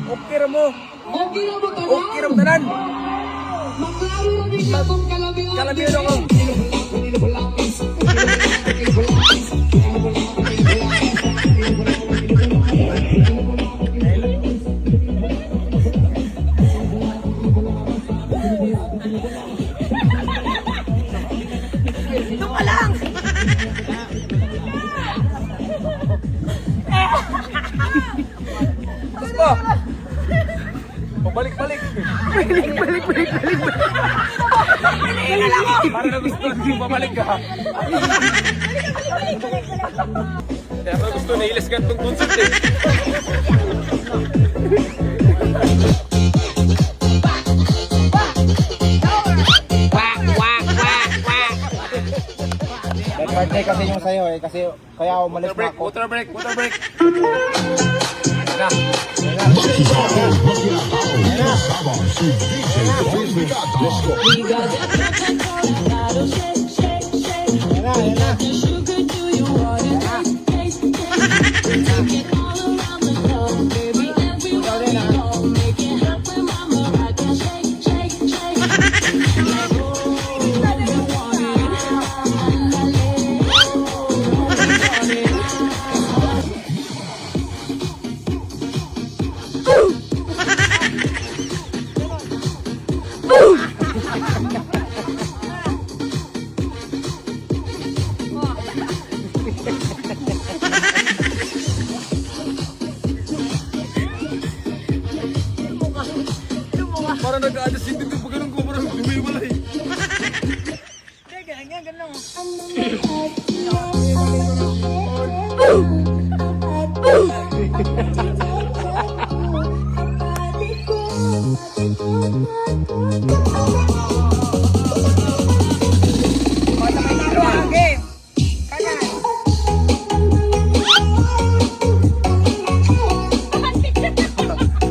Okay ra mo. Okay na mo tanan? Okay ra mo tanan. Maklaro na din siya kung kalabihan. Kalabihan ako. Ito pa lang! Gusto. Pabalik-balik. Balik. Para na gusto hindi pabalik ka. Kaya pa gusto na ilas ka itong concert eh. Birthday kasi yung sa'yo eh, kasi kaya umalis na ako. Water break. Na. Parang nag-a-adjust yung dito pag ganun ko, parang gumiwalay. Ganun. Game. Kanan.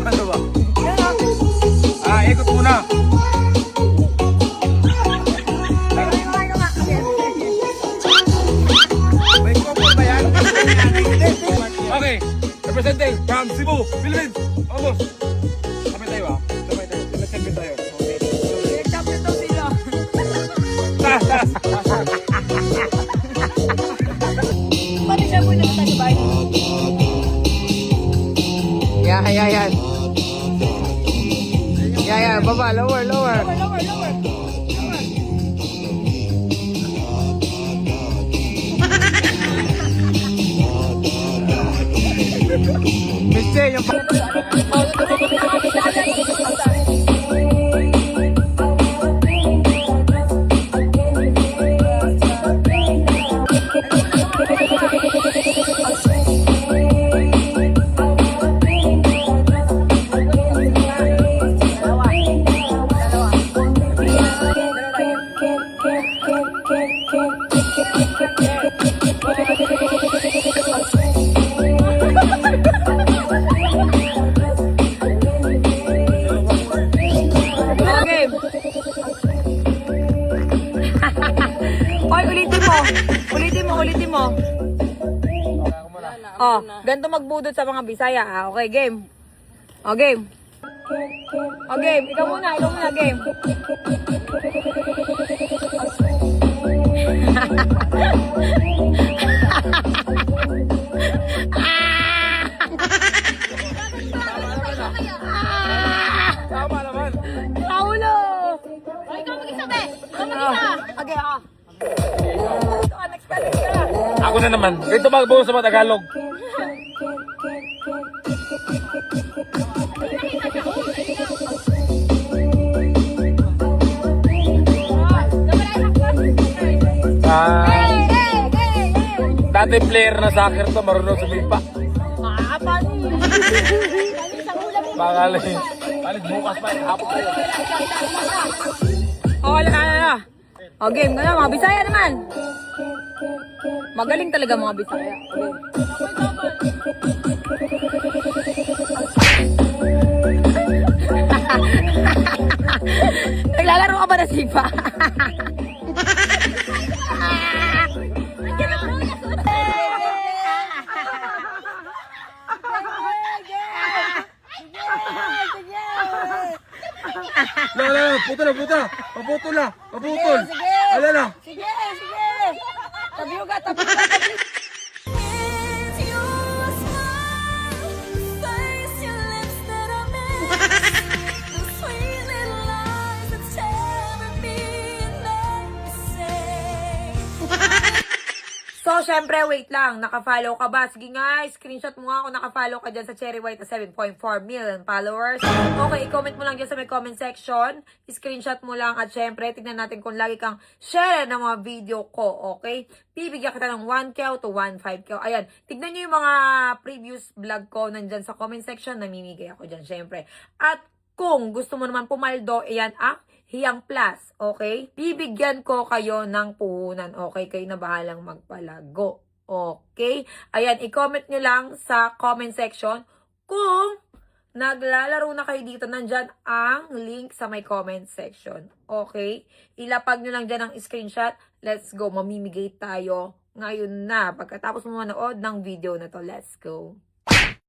Ano ba? Ikot muna. May couple ba yan? Okay. Representing from Cebu, Philippines. Vamos. Sabay tayo ah. Sabay tayo. Sabay tayo. Champion daw sila. Tas. Pati siya po na tagbay. Yeah, baba, lower. Lower. Miss J, yung Game. Oy, ulitin mo. Oh, ganito magbudot sa mga Bisaya. Okay, game. Oh, game. Oh, game. Ikaw muna, game. Tama naman. Paulo! Ay, ikaw mag-isa, be! Ikaw mag-isa! Okay, Ito, unexpected ka! Ako na naman. Ito magbuo sa mga Tagalog. Dati player na soccer to, marunong sumipa. Paano? Bakalit. Balik bukas pa, hapon tayo. Wala na. O, game ka na, mga Bisaya naman. Magaling talaga mga Bisaya. Naglalaro ka ba na sipa? Putol na. Maputol. Sige. Ala na. Sige. Tabiuga. So, syempre, wait lang. Naka-follow ka ba? Sige nga, screenshot mo nga kung naka-follow ka dyan sa Cherry White na 7.4 million followers. Okay, i-comment mo lang dyan sa may comment section. Screenshot mo lang at syempre, tignan natin kung lagi kang share ng mga video ko, okay? Bibigyan kita ng 1K to 1.5K. Ayan, tignan nyo yung mga previous vlog ko nandyan sa comment section. Namimigay ako dyan, syempre. At kung gusto mo naman pumaldo, ayan Hiyang Plus, okay? Bibigyan ko kayo ng puhunan, okay? Kayo na bahalang magpalago, okay? Ayan, i-comment nyo lang sa comment section kung naglalaro na kayo dito. Nandyan ang link sa may comment section, okay? Ilapag nyo lang dyan ang screenshot. Let's go, mamimigay tayo ngayon na. Pagkatapos mo manood ng video na to, let's go.